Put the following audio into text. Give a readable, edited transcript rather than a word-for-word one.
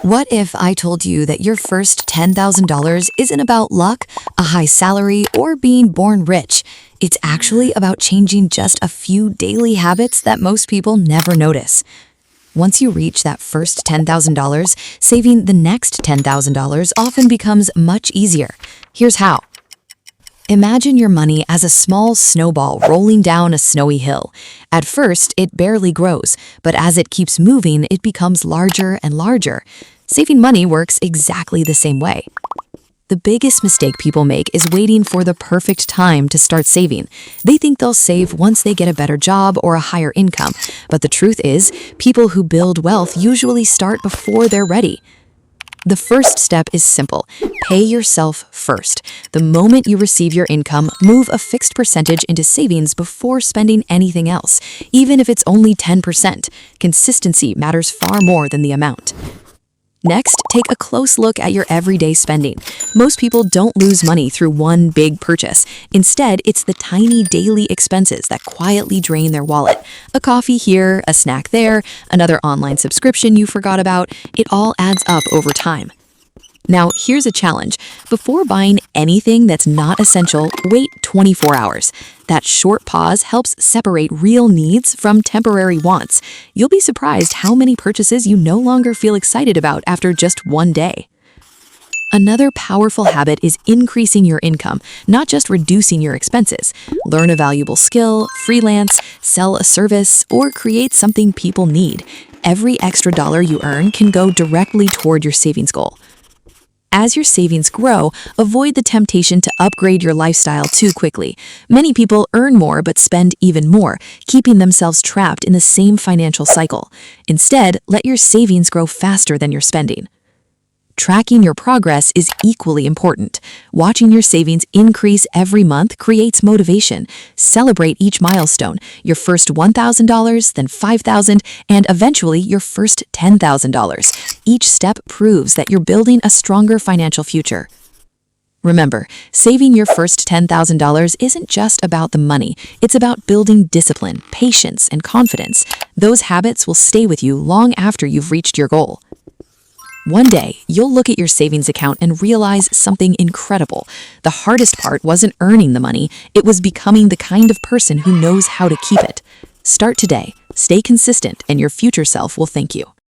What if I told you that your first $10,000 isn't about luck, a high salary, or being born rich? It's actually about changing just a few daily habits that most people never notice. Once you reach that first $10,000, saving the next $10,000 often becomes much easier. Here's how. Imagine your money as a small snowball rolling down a snowy hill. At first, it barely grows, but as it keeps moving, it becomes larger and larger. Saving money works exactly the same way. The biggest mistake people make is waiting for the perfect time to start saving. They think they'll save once they get a better job or a higher income, but the truth is, people who build wealth usually start before they're ready. The first step is simple. Pay yourself first. The moment you receive your income, move a fixed percentage into savings before spending anything else, even if it's only 10%. Consistency matters far more than the amount. Next, take a close look at your everyday spending. Most people don't lose money through one big purchase. Instead, it's the tiny daily expenses that quietly drain their wallet. A coffee here, a snack there, another online subscription you forgot about. It all adds up over time. Now, here's a challenge. Before buying anything that's not essential, wait 24 hours. That short pause helps separate real needs from temporary wants. You'll be surprised how many purchases you no longer feel excited about after just one day. Another powerful habit is increasing your income, not just reducing your expenses. Learn a valuable skill, freelance, sell a service, or create something people need. Every extra dollar you earn can go directly toward your savings goal. As your savings grow, avoid the temptation to upgrade your lifestyle too quickly. Many people earn more but spend even more, keeping themselves trapped in the same financial cycle. Instead, let your savings grow faster than your spending. Tracking your progress is equally important. Watching your savings increase every month creates motivation. Celebrate each milestone, your first $1,000, then $5,000, and eventually your first $10,000. Each step proves that you're building a stronger financial future. Remember, saving your first $10,000 isn't just about the money. It's about building discipline, patience, and confidence. Those habits will stay with you long after you've reached your goal. One day, you'll look at your savings account and realize something incredible. The hardest part wasn't earning the money, it was becoming the kind of person who knows how to keep it. Start today, stay consistent, and your future self will thank you.